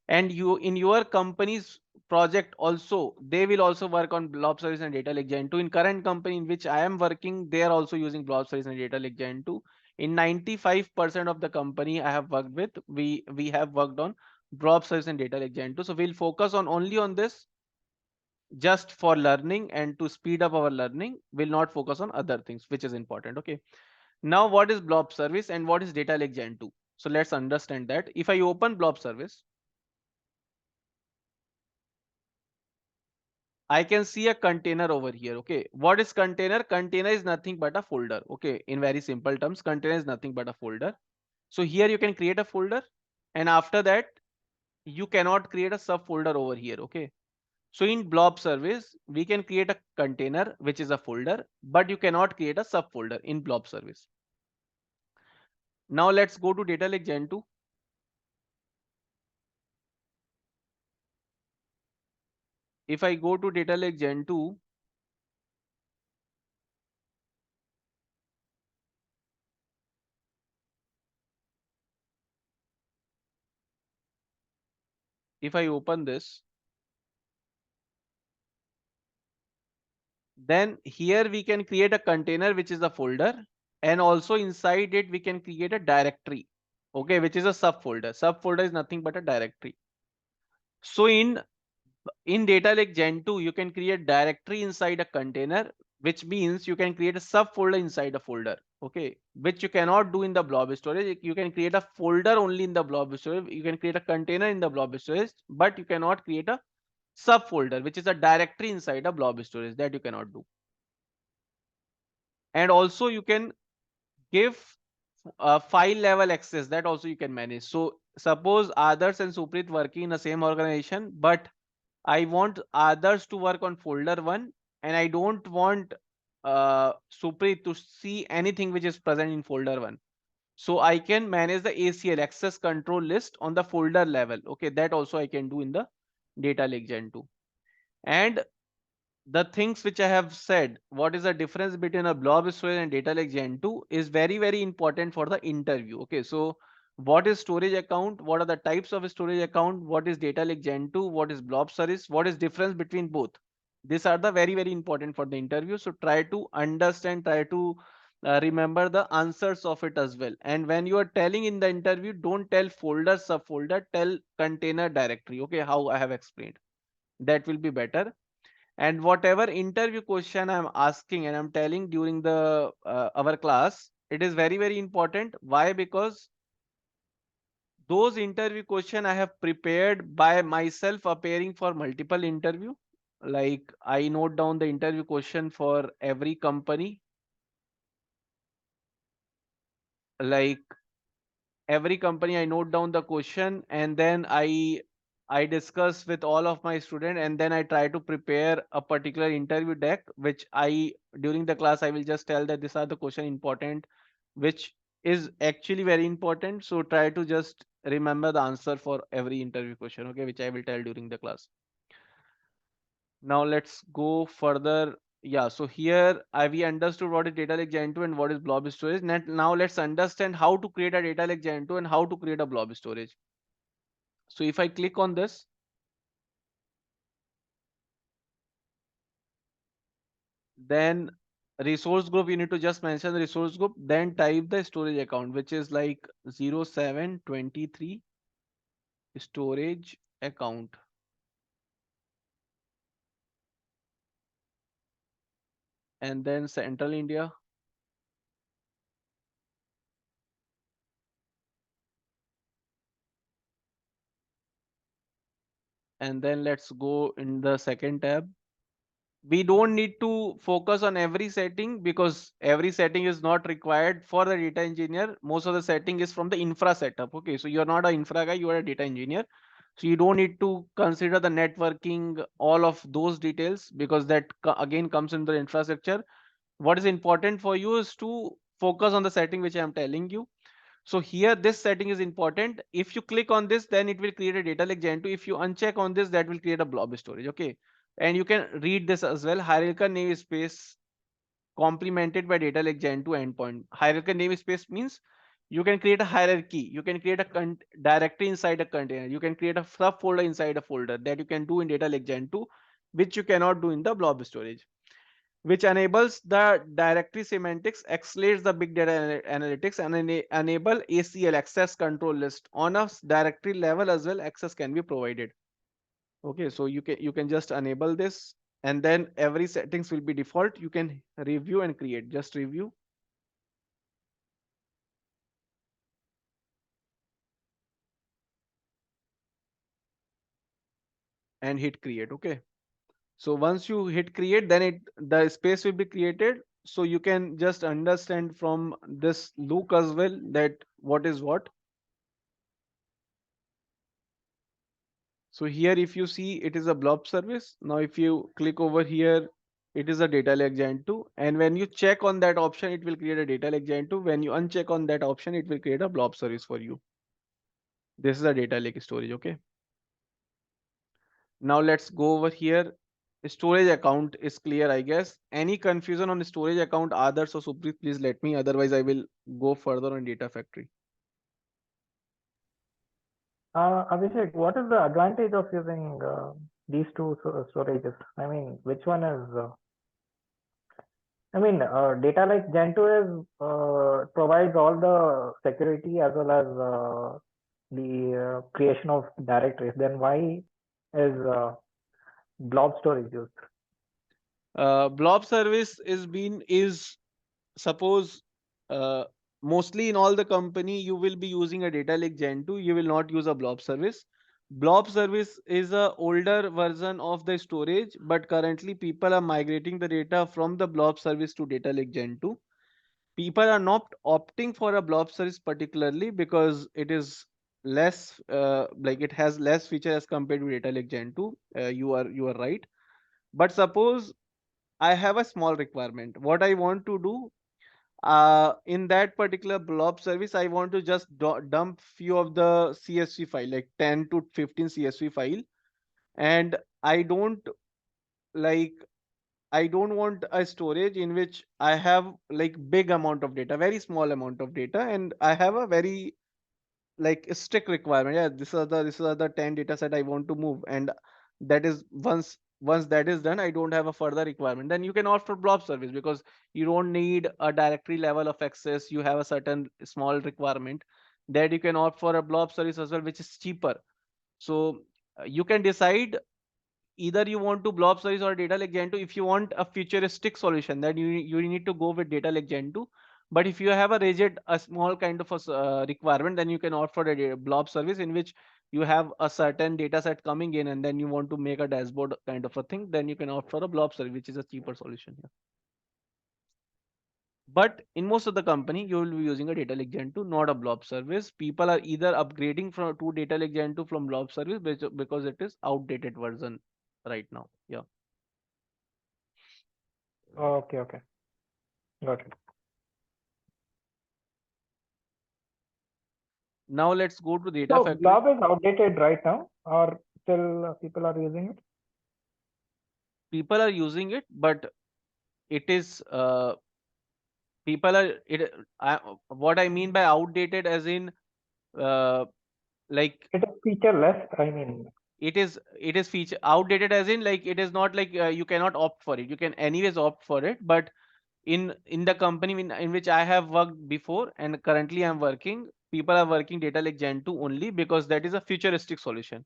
And you in your company's project also, they will also work on blob service and data lake gen 2. In current company in which I am working, they are also using blob service and data lake gen 2. In 95% of the company I have worked with, we have worked on blob service and data lake gen 2. So we'll focus on only on this just for learning and to speed up our learning. Will not focus on other things, which is important. Okay. Now what is blob service and what is data lake gen 2? So let's understand that. If I open blob service, I can see a container over here. Okay. What is container? Container is nothing but a folder. Okay. In very simple terms, container is nothing but a folder. So here you can create a folder, and after that you cannot create a subfolder over here. Okay. So in blob service, we can create a container, which is a folder, but you cannot create a subfolder in blob service. Now let's go to data lake gen 2. If I go to data lake gen 2, if I open this, then here we can create a container, which is a folder, and also inside it we can create a directory. Okay, which is a subfolder. Subfolder is nothing but a directory. So in data lake gen 2, you can create directory inside a container, which means you can create a subfolder inside a folder. Okay, which you cannot do in the blob storage. You can create a folder only in the blob storage. You can create a container in the blob storage, but you cannot create a subfolder, which is a directory inside a blob storage. That you cannot do. And also you can give file level access, that also you can manage. So suppose others and Suprit working in the same organization, but I want others to work on folder 1 and I don't want Suprit to see anything which is present in folder 1. So I can manage the ACL, access control list, on the folder level. Okay, that also I can do in the Data Lake Gen 2. And the things which I have said, what is the difference between a blob storage and Data Lake Gen 2 is very, very important for the interview. Okay, so what is storage account? What are the types of storage account? What is Data Lake Gen 2? What is blob service? What is difference between both? These are the very, very important for the interview. So try to understand, try to remember the answers of it as well. And when you are telling in the interview, don't tell folder, subfolder, tell container directory. Okay, how I have explained. That will be better. And whatever interview question I'm asking and I'm telling during the our class, it is very, very important. Why? Because those interview question I have prepared by myself, appearing for multiple interview. Like I note down the interview question for every company. Like every company I note down the question, and then I discuss with all of my student, and then I try to prepare a particular interview deck, which I during the class I will just tell that these are the question important, which is actually very important. So try to just remember the answer for every interview question, okay, which I will tell during the class. Now let's go further. Yeah, so here we understood what is Data Lake Gen 2 and what is blob storage. Now let's understand how to create a Data Lake Gen 2 and how to create a blob storage. So if I click on this, then resource group, you need to just mention the resource group, then type the storage account, which is like 0723 storage account. And then Central India. And then let's go in the second tab. We don't need to focus on every setting because every setting is not required for the data engineer. Most of the setting is from the infra setup. Okay, so you're not an infra guy, you are a data engineer. So you don't need to consider the networking, all of those details, because that again comes in the infrastructure. What is important for you is to focus on the setting which I am telling you. So here this setting is important. If you click on this, then it will create a Data Lake Gen 2. If you uncheck on this, that will create a blob storage. Okay. And you can read this as well. Hierarchical namespace complemented by Data Lake Gen 2 endpoint. Hierarchical namespace means you can create a hierarchy. You can create a directory inside a container. You can create a subfolder inside a folder, that you can do in Data Lake Gen 2, which you cannot do in the blob storage, which enables the directory semantics, accelerates the big data analytics, and enable ACL, access control list. On a directory level as well, access can be provided. Okay, so you can just enable this, and then every settings will be default. You can review and create. Just review and hit create. Okay, so once you hit create, then the space will be created. So you can just understand from this look as well that what is what. So here, if you see, it is a blob service. Now, if you click over here, it is a Data Lake Gen 2. And when you check on that option, it will create a Data Lake Gen 2. When you uncheck on that option, it will create a blob service for you. This is a data lake storage. Okay. Now let's go over here. Storage account is clear, I guess. Any confusion on the storage account, others or Suprit, please let me. Otherwise, I will go further on Data Factory. Abhishek, what is the advantage of using these two storages? I mean, which one is? Data Lake Gen 2 is provides all the security as well as the creation of directories. Then why is blob storage used? Blob service is suppose mostly in all the company you will be using a Data Lake Gen 2. You will not use a blob service. Blob service is a older version of the storage, but currently people are migrating the data from the blob service to Data Lake Gen 2. people are not opting for a blob service particularly because it is less like it has less feature as compared to data lake gen 2. You are right. But suppose I have a small requirement. What I want to do in that particular blob service, I want to just dump few of the CSV file, like 10 to 15 CSV file, and I don't like I don't want a storage in which I have like big amount of data, very small amount of data, and I have a very like strict requirement. Yeah, this are the 10 data set I want to move, and that is once that is done, I don't have a further requirement. Then you can opt for blob service because you don't need a directory level of access. You have a certain small requirement that you can opt for a blob service as well, which is cheaper. So you can decide either you want to blob service or data lake gen 2. If you want a futuristic solution, then you need to go with data lake gen 2. But if you have a small kind of requirement, then you can opt for a blob service in which you have a certain data set coming in, and then you want to make a dashboard kind of a thing, then you can opt for a blob service, which is a cheaper solution here. But in most of the company, you will be using a data lake gen 2, not a blob service. People are either upgrading from to data lake gen 2 from blob service because it is outdated version right now. Yeah. Okay, okay. Got it. Now let's go to data So factory. blob is outdated right now, or still people are using it? People are using it, but it is people are it. What I mean by outdated, as in uh, like It is featureless. I mean, it is feature outdated, as in like it is not like you cannot opt for it. You can anyways opt for it, but in the company in which I have worked before and currently I'm working, people are working data lake gen 2 only because that is a futuristic solution.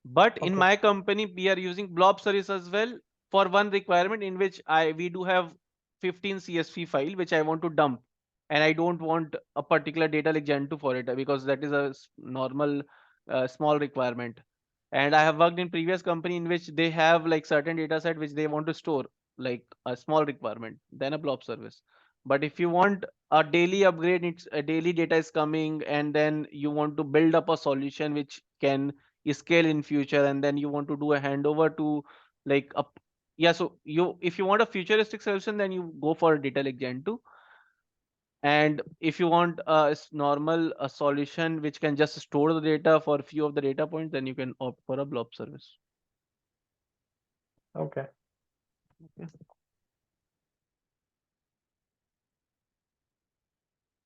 But in okay. my company, we are using blob service as well for one requirement in which we do have 15 CSV file which I want to dump, and I don't want a particular data like Gen2 for it because that is a normal small requirement. And I have worked in previous company in which they have like certain data set which they want to store, like a small requirement, then a blob service. But if you want a daily upgrade, it's a daily data is coming, and then you want to build up a solution which can scale in future, and then you want to do a handover to like up. Yeah, so you if you want a futuristic solution, then you go for data lake gen 2. And if you want normal a solution which can just store the data for a few of the data points, then you can opt for a blob service. Okay. Okay.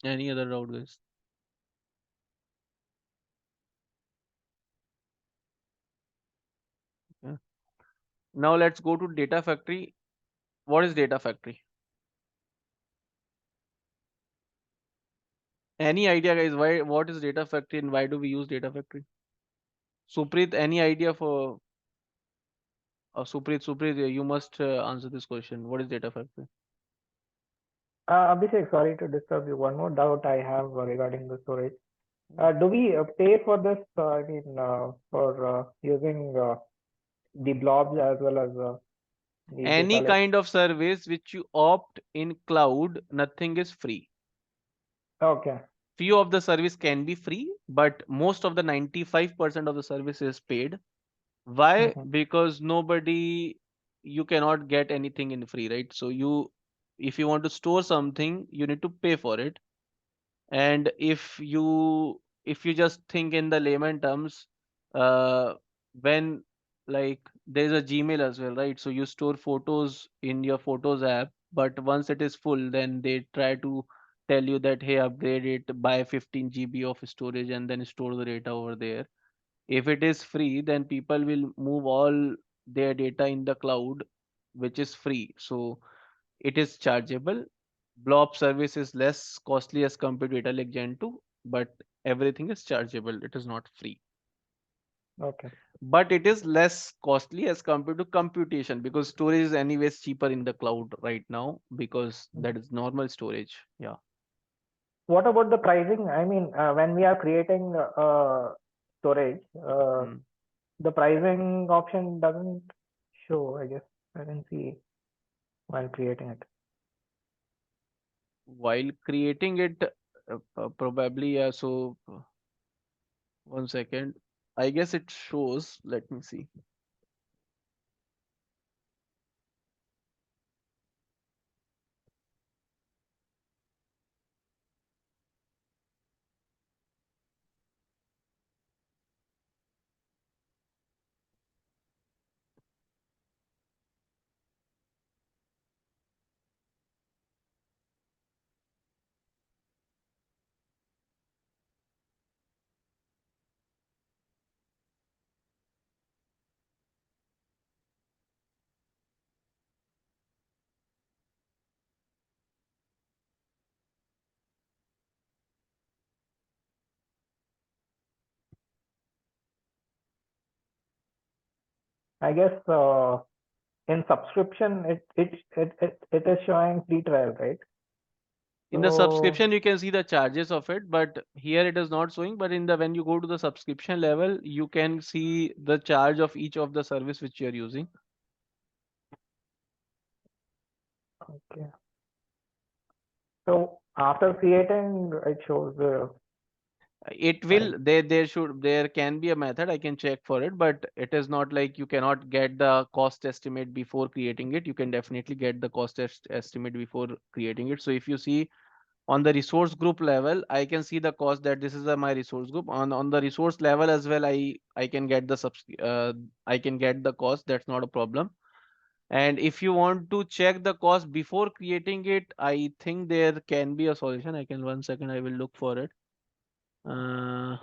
Any other doubt, guys? Okay. Now let's go to data factory. What is data factory? Any idea, guys? Why? What is data factory and why do we use data factory? Supreet, any idea for Supreet, you must answer this question. What is data factory? Abhishek, sorry to disturb you. One more doubt I have regarding the storage. Do we pay for this? I mean, for using the blobs as well as the Any data lake? kind of service which you opt in cloud, nothing is free. Okay. Few of the service can be free, but most of the 95% of the service is paid. Why? Mm-hmm. Because nobody, you cannot get anything in free, right? So if you want to store something, you need to pay for it. And if you just think in the layman terms, uh when like there's a Gmail as well, right? So you store photos in your photos app, but once it is full, then they try to tell you that, hey, upgrade it by 15 GB of storage and then store the data over there. If it is free, then people will move all their data in the cloud, which is free. So it is chargeable. Blob service is less costly as compared to data lake gen 2, but everything is chargeable. It is not free. Okay. But it is less costly as compared to computation because storage is anyways cheaper in the cloud right now because that is normal storage. Yeah. What about the pricing? I mean, when we are creating storage, Mm. the pricing option doesn't show, I guess. I didn't see while creating it. while creating it, probably, yeah. So 1 second. I guess it shows. Let me see. I guess in subscription it is showing free trial, right? In the So subscription, you can see the charges of it, but here it is not showing. But in the when you go to the subscription level, you can see the charge of each of the service which you are using. okay. So after creating, it shows It price. will there can be a method I can check for it, but it is not like you cannot get the cost estimate before creating it. You can definitely get the cost estimate before creating it. So if you see on the resource group level, I can see the cost that this is my resource group. On the resource level as well, I can get the I can get the cost. That's not a problem. And if you want to check the cost before creating it, I think there can be a solution. I can 1 second. I will look for it. Uh,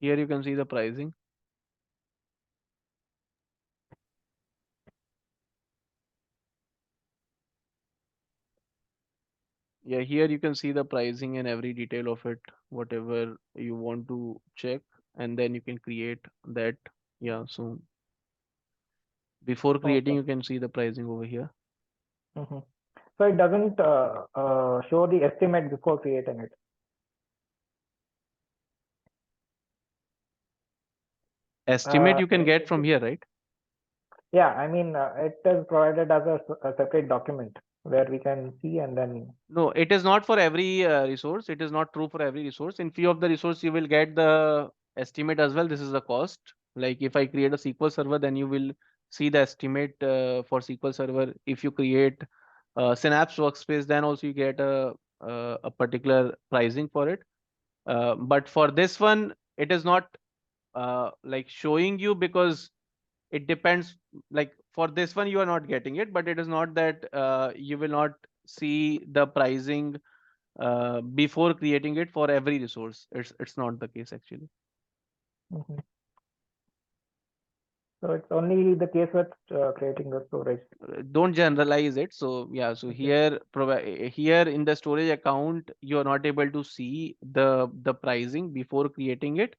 Here you can see the pricing. Yeah, here you can see the pricing and every detail of it, whatever you want to check, and then you can create that. Yeah, so before creating, Okay. you can see the pricing over here. Hmm. So it doesn't show the estimate before creating it. Estimate you can get from here, right? Yeah, I mean, it is provided as a separate document where we can see and then. No, it is not for every resource. It is not true for every resource. In few of the resource, you will get the estimate as well. This is the cost. Like if I create a SQL server, then you will see the estimate for SQL server. If you create Synapse Workspace, then also you get a particular pricing for it. But for this one, it is not like showing you because it depends. Like for this one, you are not getting it, but it is not that you will not see the pricing before creating it for every resource. It's not the case actually. Mhm. So it's only the case with creating the storage. Don't generalize it. So yeah, so Okay. here in the storage account, you are not able to see the pricing before creating it.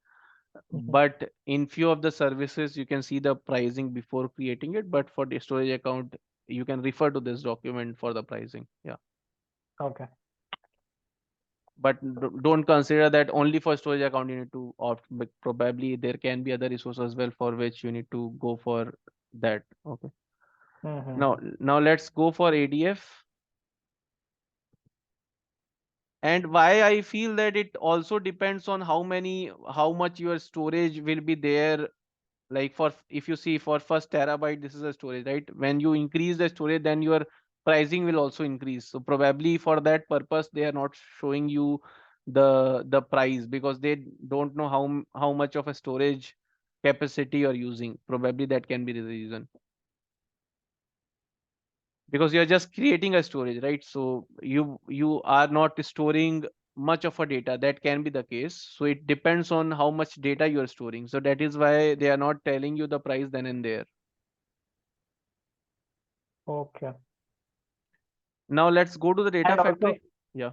Mhm. But in few of the services, you can see the pricing before creating it. But for the storage account, you can refer to this document for the pricing. Yeah. Okay. But don't consider that only for storage account you need to opt, but probably there can be other resources as well for which you need to go for that. Okay. Now, Mm-hmm. now let's go for ADF. And why I feel that it also depends on how much your storage will be there. Like for if you see for first terabyte, this is a storage, right? When you increase the storage, then your pricing will also increase. So probably for that purpose, they are not showing you the price, because they don't know how much of a storage capacity you're using. Probably that can be the reason. Because you're just creating a storage, right? So you are not storing much of a data. That can be the case. So it depends on how much data you're storing. So that is why they are not telling you the price then and there. Okay. Now let's go to the data And also, factory. Yeah.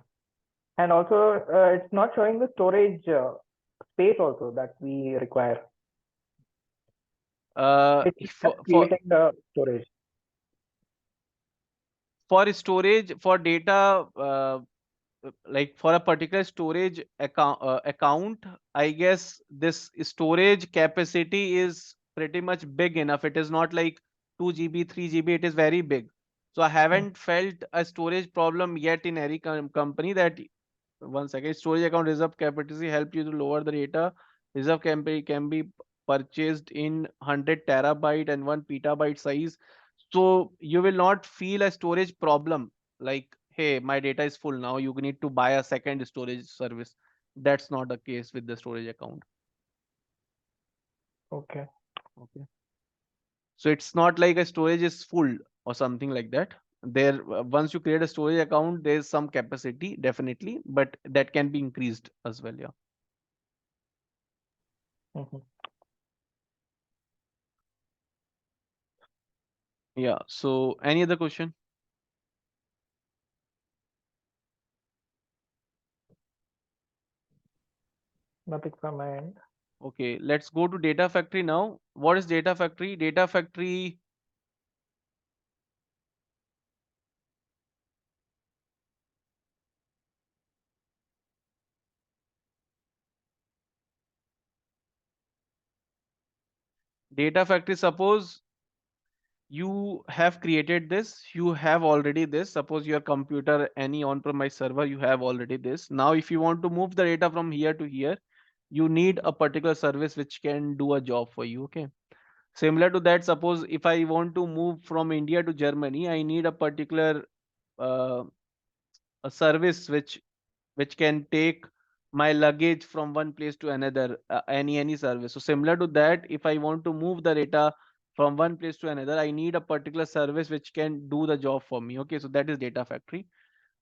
and also, it's not showing the storage space also that we require. It's just For creating the storage. storage for data, like for a particular storage account, I guess this storage capacity is pretty much big enough. It is not like 2 GB 3 GB, it is very big. So I haven't felt a storage problem yet in any company. That, one second, storage account reserve capacity help you to lower the data. Reserve can be purchased in 100 terabyte and 1 petabyte size. So you will not feel a storage problem, like, hey, my data is full now, you need to buy a second storage service. That's not the case with the storage account. Okay. Okay. So it's not like a storage is full or something like that. There, once you create a storage account, there's some capacity definitely, but that can be increased as well. Yeah. Mhm. Yeah. So any other question? Nothing from my end. Okay, let's go to data factory now. What is data factory? Data factory, suppose you have created this, you have already this. Suppose your computer, any on-premise server, you have already this. Now, if you want to move the data from here to here, you need a particular service which can do a job for you. Okay. Similar to that, suppose if I want to move from India to Germany, I need a particular uh, a service which can take my luggage from one place to another, any service. So similar to that, if I want to move the data from one place to another, I need a particular service which can do the job for me. Okay, so that is data factory.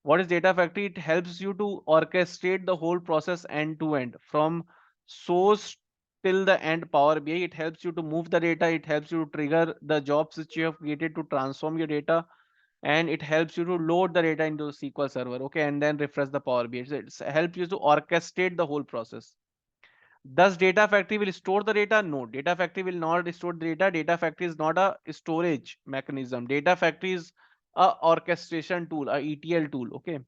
What is data factory? It helps you to orchestrate the whole process end to end, from source till the end Power BI. It helps you to move the data. It helps you to trigger the jobs which you have created to transform your data, and it helps you to load the data into the SQL server. Okay, and then refresh the Power BI. So it helps you to orchestrate the whole process. Does data factory will store the data? No, data factory will not store the data. Data factory is not a storage mechanism. Data factory is a orchestration tool, a ETL tool. Okay.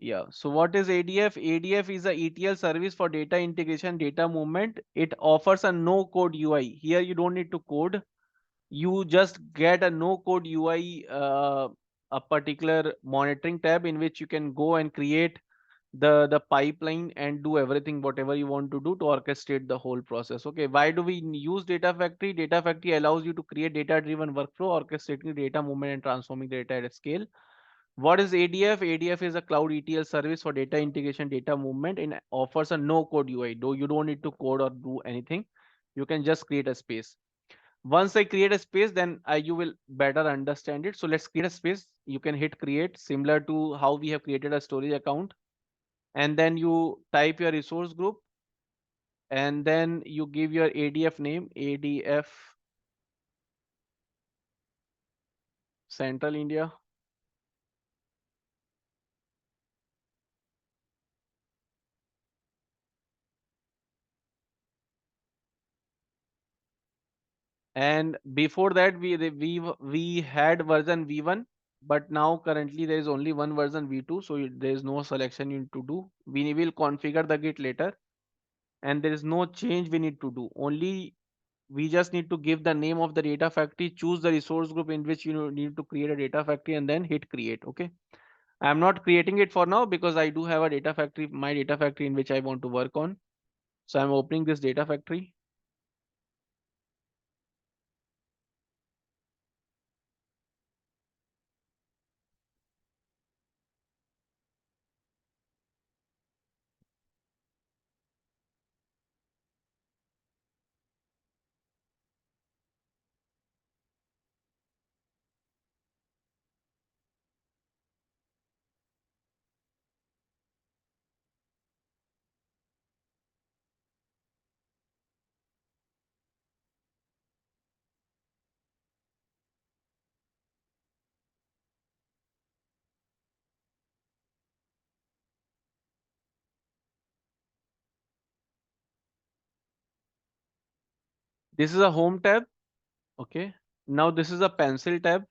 Yeah. So what is ADF? ADF is a ETL service for data integration, data movement. It offers a no code UI. Here you don't need to code. You just get a no code UI, a particular monitoring tab in which you can go and create the pipeline and do everything whatever you want to do to orchestrate the whole process. Okay, why do we use data factory? Data factory allows you to create data driven workflow, orchestrating data movement and transforming data at scale. What is ADF? ADF is a cloud ETL service for data integration, data movement, and offers a no code UI. Though you don't need to code or do anything, you can just create a space. Once I create a space, then you will better understand it. So let's create a space. You can hit create, similar to how we have created a storage account, and then you type your resource group, and then you give your ADF name, ADF Central India. And before that, we had version v1, but now currently there is only one version v2, so there is no selection you need to do. We will configure the git later, and there is no change we need to do. Only we just need to give the name of the data factory, choose the resource group in which you need to create a data factory, and then hit create. Okay. I'm not creating it for now because I do have a data factory, my data factory in which I want to work on. So I'm opening this data factory. This is a home tab. Okay. Now this is a pencil tab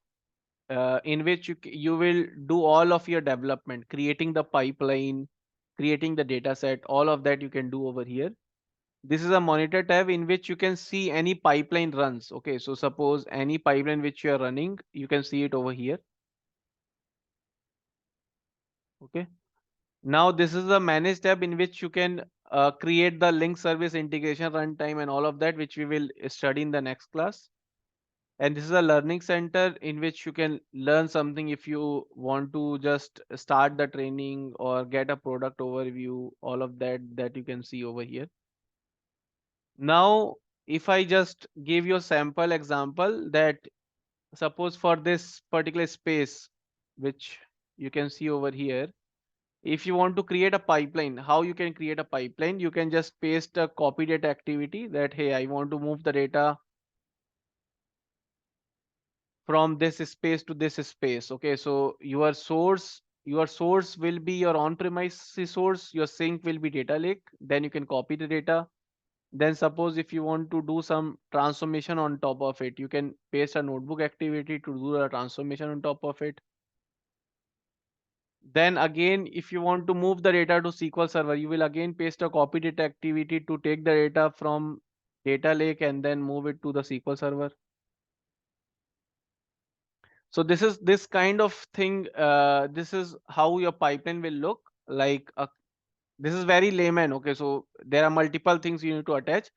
in which you will do all of your development, creating the pipeline, creating the data set, all of that you can do over here. This is a monitor tab in which you can see any pipeline runs. Okay, so suppose any pipeline which you are running, you can see it over here. Okay. Now this is the manage tab in which you can create the link service integration runtime and all of that, which we will study in the next class. And this is a learning center in which you can learn something if you want to just start the training or get a product overview, all of that you can see over here. Now, if I just give you a sample example that suppose for this particular space, which you can see over here, if you want to create a pipeline, how you can create a pipeline, you can just paste a copy data activity that, hey, I want to move the data from this space to this space. Okay, so your source will be your on-premise source, your sink will be data lake, then you can copy the data. Then suppose if you want to do some transformation on top of it, you can paste a notebook activity to do a transformation on top of it. Then again, if you want to move the data to SQL Server, you will again paste a copy data activity to take the data from data lake and then move it to the SQL Server. So this is this kind of thing. This is how your pipeline will look like. This is very layman. Okay, so there are multiple things you need to attach,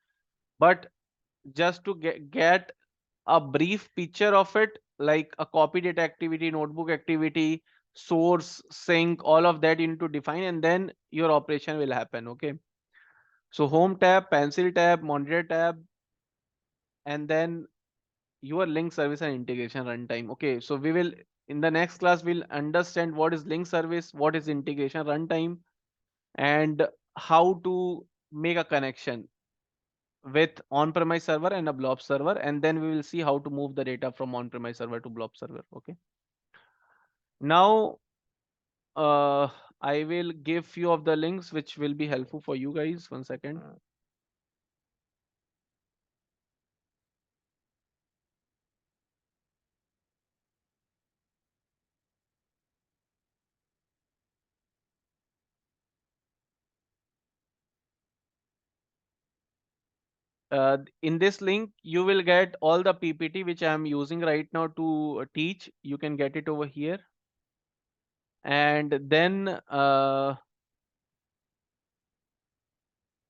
but just to get a brief picture of it, like a copy data activity, notebook activity, source, sync, all of that you need to define, and then your operation will happen. Okay. So home tab, pencil tab, monitor tab, and then your link service and integration runtime. Okay, so we will in the next class we'll understand what is link service, what is integration runtime, and how to make a connection with on-premise server and a blob server, and then we will see how to move the data from on-premise server to blob server. Okay. Now, uh, I will give few of the links which will be helpful for you guys. One second. In this link, you will get all the PPT which I am using right now to teach. You can get it over here. And then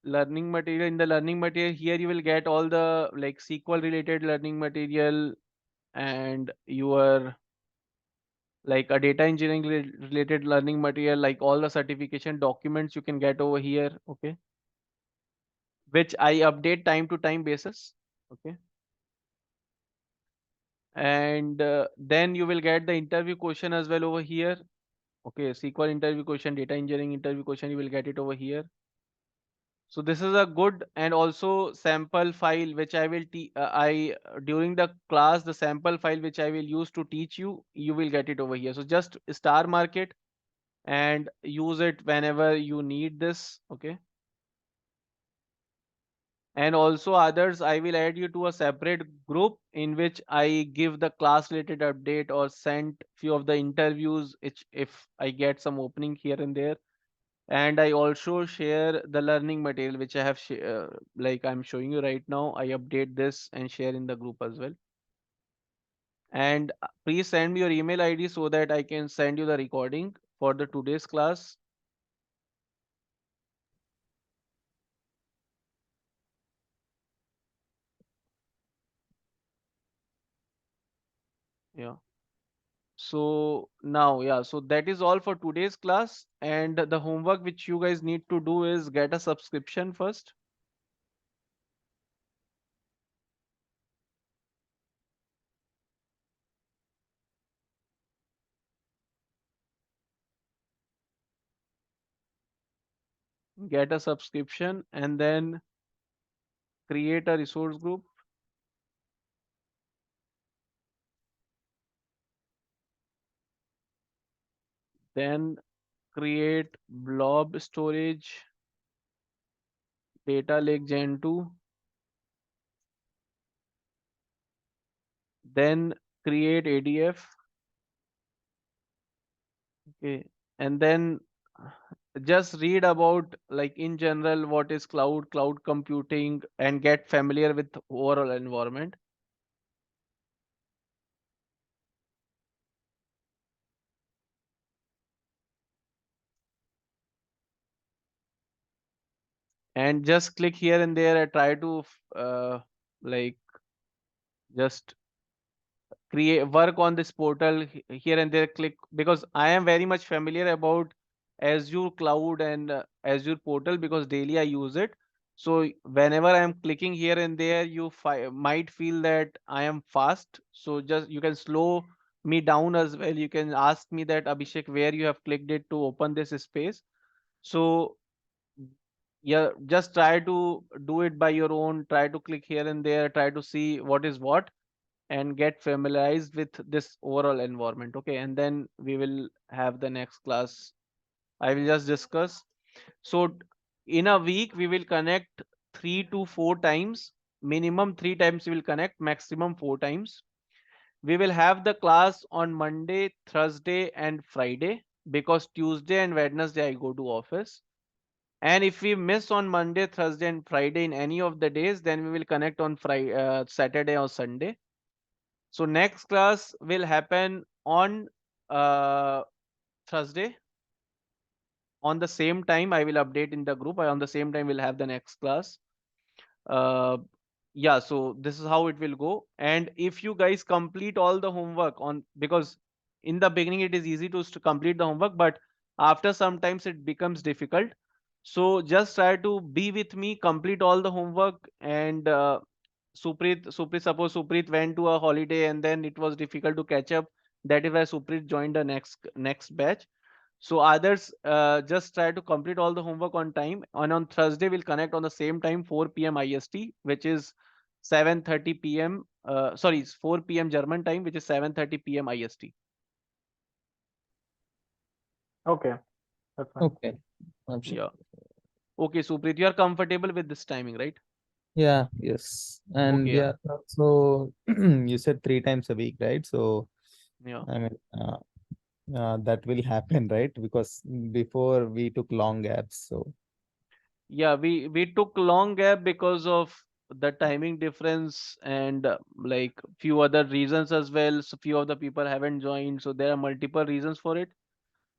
learning material. In the learning material here, you will get all the like SQL related learning material and your like a data engineering related learning material, like all the certification documents you can get over here. Okay. Which I update time to time basis. Okay. And then you will get the interview question as well over here. Okay, SQL interview question, data engineering interview question, you will get it over here. So this is a good and also sample file which I will during the class, the sample file which I will use to teach you, you will get it over here. So just star mark it and use it whenever you need this. Okay. And also others, I will add you to a separate group in which I give the class related update or send few of the interviews if I get some opening here and there. And I also share the learning material which I have like I'm showing you right now. I update this and share in the group as well. And please send me your email ID so that I can send you the recording for the today's class. Yeah. So now, yeah, so that is all for today's class. And the homework which you guys need to do is get a subscription first. Get a subscription and then create a resource group. Then create blob storage, data lake gen 2. Then create ADF. Okay. And then just read about, like, in general, what is cloud computing, and get familiar with overall environment. And just click here and there and try to like just work on this portal here and there, click, because I am very much familiar about Azure cloud and Azure portal because daily I use it. So whenever I am clicking here and there, you might feel that I am fast, so just you can slow me down as well. You can ask me that, Abhishek, where you have clicked it to open this space. So yeah, just try to do it by your own, try to click here and there, try to see what is what, and get familiarized with this overall environment. Okay, and then we will have the next class. I will just discuss. So in a week we will connect 3 to 4 times. Minimum 3 times we will connect, maximum 4 times. We will have the class on Monday, Thursday, and Friday, because Tuesday and Wednesday I go to office. And if we miss on Monday, Thursday, and Friday in any of the days, then we will connect on Friday, Saturday or Sunday. So next class will happen on uh, Thursday. On the same time, I will update in the group. On the same time, we'll have the next class. Uh, yeah, so this is how it will go. And if you guys complete all the homework on, because in the beginning it is easy to complete the homework, but after sometimes it becomes difficult. So just try to be with me, complete all the homework. And Suprit, suppose Suprit went to a holiday and then it was difficult to catch up. That is why Suprit joined the next batch. So others, just try to complete all the homework on time. And on Thursday, we'll connect on the same time, 4 p.m. IST, which is 7:30 p.m. Sorry, 4 p.m. German time, which is 7:30 p.m. IST. Okay, that's fine. Okay. Abhishek. Yeah. Okay, Suprit, you are comfortable with this timing, right? Yeah, yes. And Okay, yeah. yeah, so you said 3 times a week, right? So Yeah. I mean, that will happen, right? Because before we took long gaps. So Yeah, we took long gap because of the timing difference and like few other reasons as well. So few of the people haven't joined, so there are multiple reasons for it.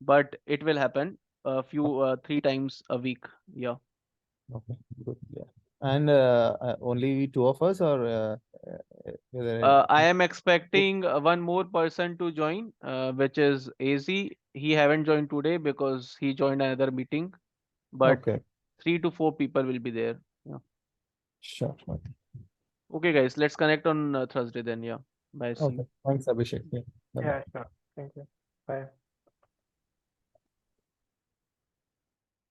But it will happen a few 3 times a week. Yeah. okay, good. Yeah. And only two of us, or I am expecting one more person to join, which is AZ. He haven't joined today because he joined another meeting, but okay, 3 to 4 people will be there. Yeah. sure. Okay. Okay, guys, let's connect on Thursday then. Yeah. Bye. See you. Okay. Thanks, Abhishek. Yeah. Bye-bye. Yeah, sure. Thank you.